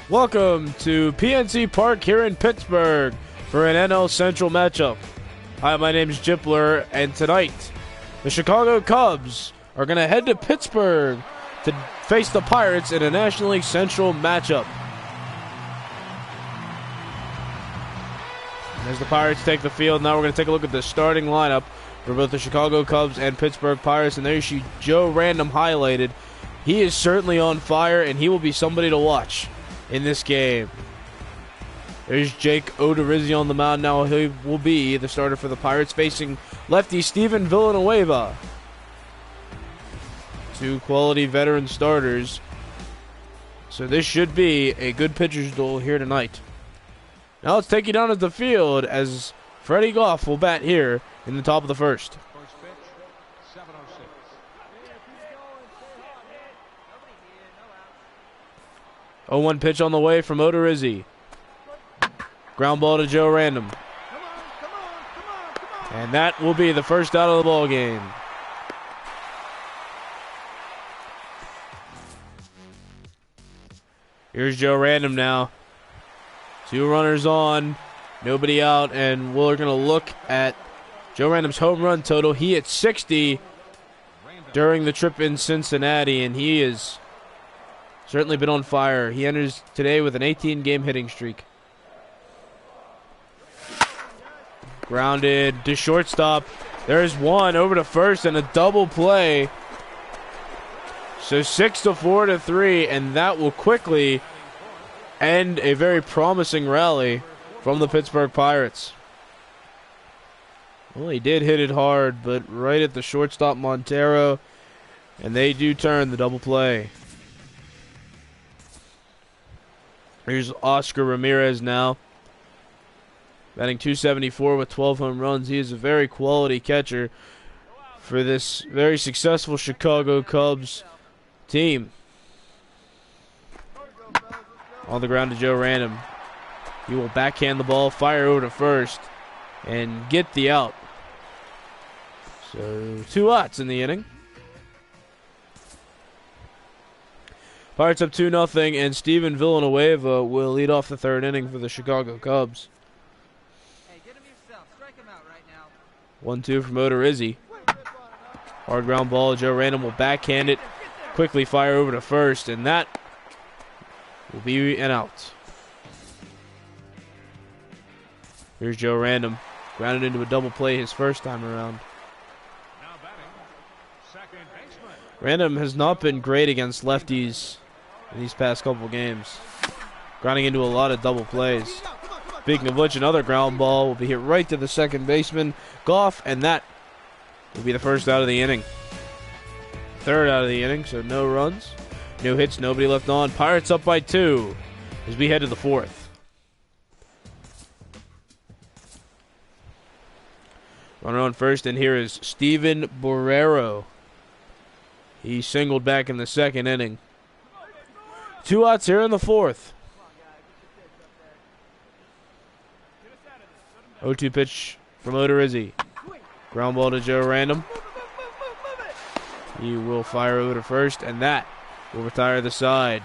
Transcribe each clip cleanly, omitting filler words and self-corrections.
Welcome to PNC Park here in Pittsburgh for an NL Central matchup. Hi, my name is Jipler, and tonight the Chicago Cubs are going to head to Pittsburgh to face the Pirates in a National League Central matchup. As the Pirates take the field, now we're going to take a look at the starting lineup for both the Chicago Cubs and Pittsburgh Pirates, and there you see Joe Random highlighted. He is certainly on fire, and he will be somebody to watch in this game. There's Jake Odorizzi on the mound now. He will be the starter for the Pirates, facing lefty Steven Villanueva. Two quality veteran starters. So this should be a good pitcher's duel here tonight. Now let's take you down to the field as Freddie Goff will bat here in the top of the first. First pitch, 7:06. 0-1 pitch on the way from Odorizzi. Ground ball to Joe Random. And that will be the first out of the ball game. Here's Joe Random now. Two runners on, nobody out, and we're going to look at Joe Random's home run total. He hit 60 during the trip in Cincinnati, and he has certainly been on fire. He enters today with an 18-game hitting streak. Grounded to shortstop. There's one over to first and a double play. So 6-4 to 3, and that will quickly end a very promising rally from the Pittsburgh Pirates. Well, he did hit it hard, but right at the shortstop Montero, and they do turn the double play. Here's Oscar Ramirez now, batting .274 with 12 home runs. He is a very quality catcher for this very successful Chicago Cubs team. On the ground to Joe Random. He will backhand the ball, fire over to first, and get the out. So 2 outs in the inning. Pirates up 2-0, and Steven Villanueva will lead off the third inning for the Chicago Cubs. Hey, get him yourself. Strike him out right now. 1-2 from Odorizzi. Hard ground ball. Joe Random will backhand it, quickly fire over to first, and that will be an out. Here's Joe Random. Grounded into a double play his first time around. Now batting, second baseman. Random has not been great against lefties in these past couple games. Grounding into a lot of double plays. Speaking of which, another ground ball will be hit right to the second baseman, Goff, and that will be the first out of the inning. Third out of the inning, so no runs. No hits, nobody left on. Pirates up by 2 as we head to the fourth. Runner on first, and here is Steven Borrero. He singled back in the second inning. 2 outs here in the fourth. 0-2 pitch from Odorizzi. Ground ball to Joe Random. He will fire over to first, and that will retire the side.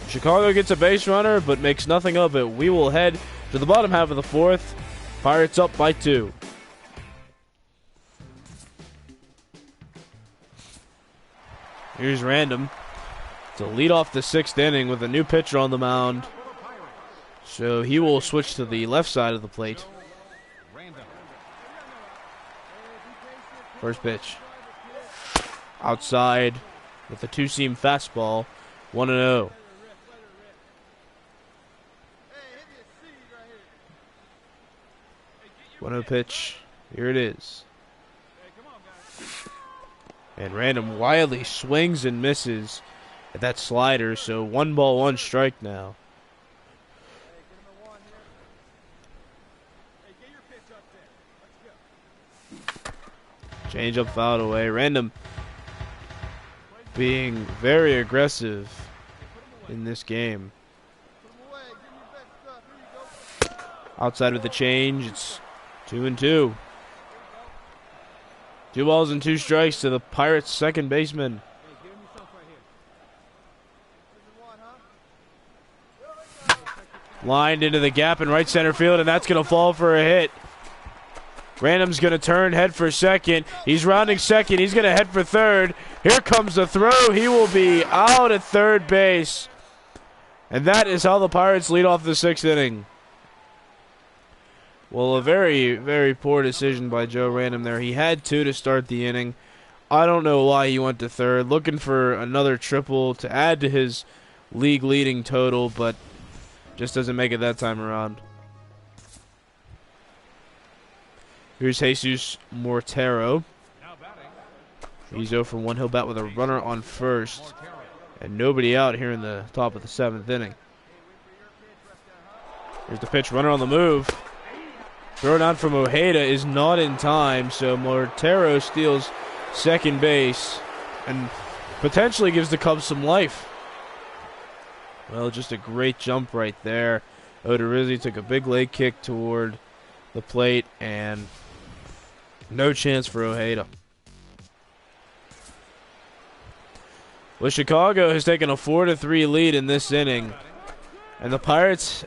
Chicago gets a base runner, but makes nothing of it. We will head to the bottom half of the fourth. Pirates up by 2. Here's Random to lead off the 6th inning with a new pitcher on the mound. So he will switch to the left side of the plate. First pitch. Outside with a 2-seam fastball. 1-0. One-oh pitch. Here it is. And Random wildly swings and misses at that slider. So 1-1 strike now. Change up, fouled away. Random being very aggressive in this game. Outside with the change, it's 2-2. 2 balls and 2 strikes to the Pirates' second baseman. Lined into the gap in right center field, and that's going to fall for a hit. Random's going to turn, head for second. He's rounding second. He's going to head for third. Here comes the throw. He will be out at third base. And that is how the Pirates lead off the 6th inning. Well, a very, very poor decision by Joe Random there. He had 2 to start the inning. I don't know why he went to third, looking for another triple to add to his league-leading total, but just doesn't make it that time around. Here's Jesus Mortero. He's 0 for 1. He'll bat with a runner on first. And nobody out here in the top of the 7th inning. Here's the pitch, runner on the move. Throw down from Ojeda is not in time, so Mortero steals second base and potentially gives the Cubs some life. Well, just a great jump right there. Odorizzi took a big leg kick toward the plate, and no chance for Ojeda. Well, Chicago has taken a 4-3 lead in this inning, and the Pirates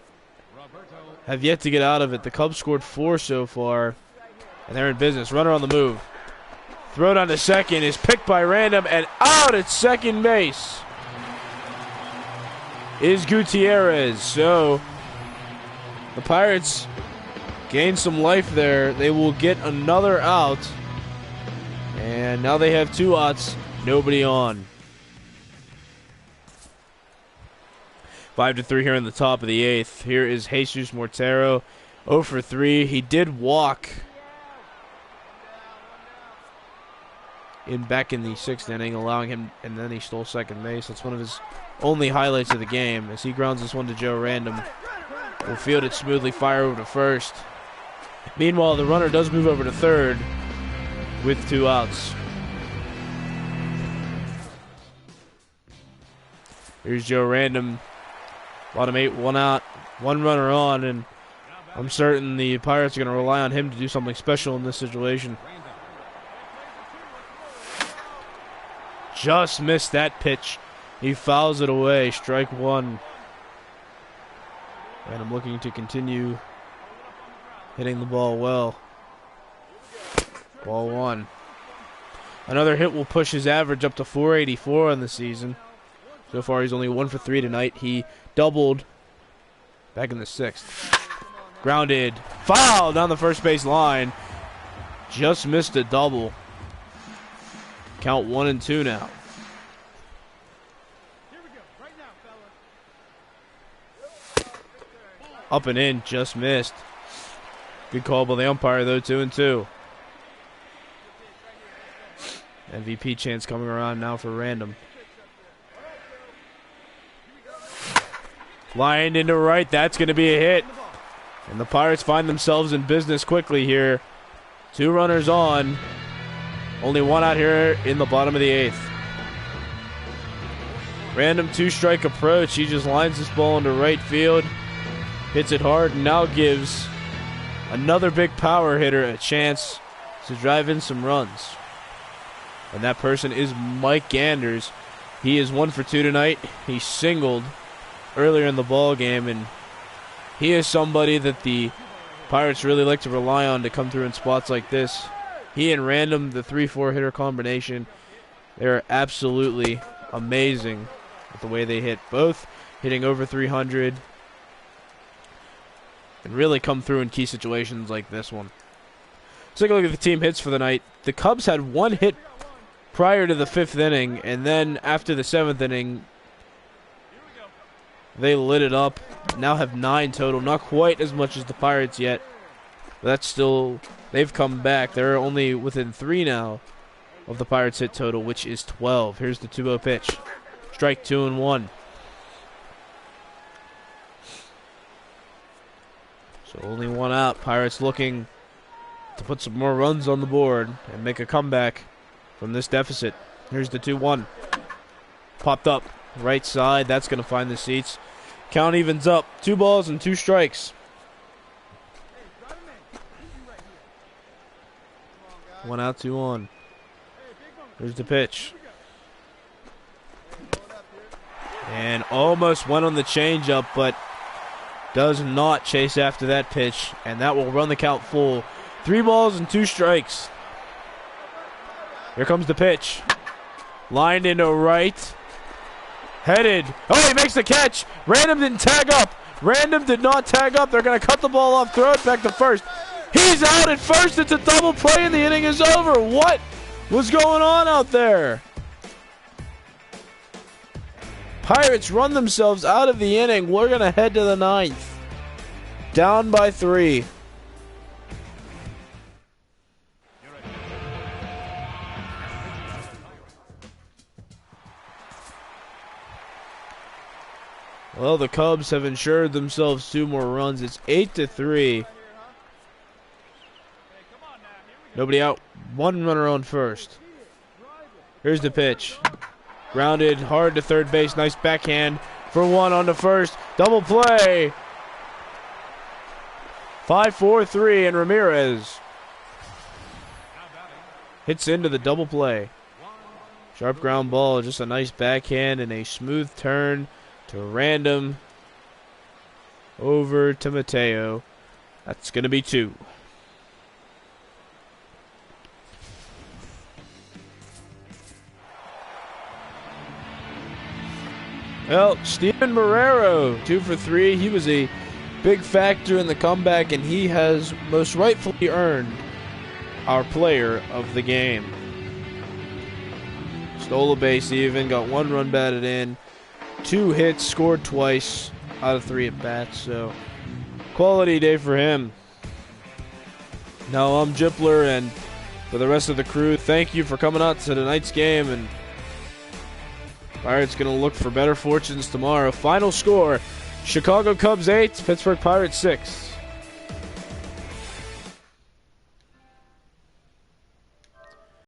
have yet to get out of it. The Cubs scored 4 so far, and they're in business. Runner on the move. Throw down to second is picked by Random, and out at second base is Gutierrez. So the Pirates gain some life there. They will get another out, and now they have 2 outs, nobody on. 5-3 here in the top of the 8th. Here is Jesus Mortero, 0 for 3. He did walk back in the 6th inning, allowing him, and then he stole second base. That's one of his only highlights of the game, as he grounds this one to Joe Random. Will field it smoothly, fire over to first. Meanwhile, the runner does move over to third with 2 outs. Here's Joe Random. Bottom 8, 1 out, 1 runner on, and I'm certain the Pirates are going to rely on him to do something special in this situation. Just missed that pitch. He fouls it away. Strike 1. And I'm looking to continue hitting the ball well. Ball 1. Another hit will push his average up to 484 on the season. So far, he's only 1 for 3 tonight. He doubled back in the 6th. Grounded. Foul down the first base line. Just missed a double. Count 1-2 now. Up and in, just missed. Good call by the umpire, though, 2-2. MVP chance coming around now for Random. Lined into right, that's going to be a hit. And the Pirates find themselves in business quickly here. 2 runners on. Only 1 out here in the bottom of the 8th. Random 2-strike approach. He just lines this ball into right field. Hits it hard and now gives another big power hitter a chance to drive in some runs. And that person is Mike Ganders. He is 1 for 2 tonight. He singled earlier in the ball game, and he is somebody that the Pirates really like to rely on to come through in spots like this. He and Random, the 3-4 hitter combination, they're absolutely amazing with the way they hit. Both hitting over 300 and really come through in key situations like this one. Let's take a look at the team hits for the night. The Cubs had 1 hit prior to the 5th inning, and then after the 7th inning, they lit it up. Now have 9 total. Not quite as much as the Pirates yet. But that's still, they've come back. They're only within 3 now of the Pirates' hit total, which is 12. Here's the 2-0 pitch. Strike 2-1. So only 1 out. Pirates looking to put some more runs on the board and make a comeback from this deficit. Here's the 2-1. Popped up. Right side, that's going to find the seats. Count evens up. 2 balls and 2 strikes. 1 out, 2 on. Here's the pitch. And almost went on the changeup, but does not chase after that pitch, and that will run the count full. 3 balls and 2 strikes. Here comes the pitch. Lined into right. Headed. Oh, he makes the catch. Random didn't tag up. Random did not tag up. They're going to cut the ball off, throw it back to first. He's out at first. It's a double play, and the inning is over. What was going on out there? Pirates run themselves out of the inning. We're going to head to the 9th. Down by 3. Well, the Cubs have ensured themselves 2 more runs. It's 8-3. Nobody out. 1 runner on first. Here's the pitch. Grounded hard to third base. Nice backhand for 1 on the first. Double play. 5-4-3, and Ramirez hits into the double play. Sharp ground ball. Just a nice backhand and a smooth turn to Random over to Mateo. That's going to be 2. Well, Steven Marrero, 2 for 3. He was a big factor in the comeback, and he has most rightfully earned our player of the game. Stole a base even, got 1 run batted in, 2 hits, scored twice out of 3 at bats, so quality day for him. Now I'm Jipler, and for the rest of the crew, thank you for coming out to tonight's game, and Pirates going to look for better fortunes tomorrow. Final score, Chicago Cubs 8, Pittsburgh Pirates 6.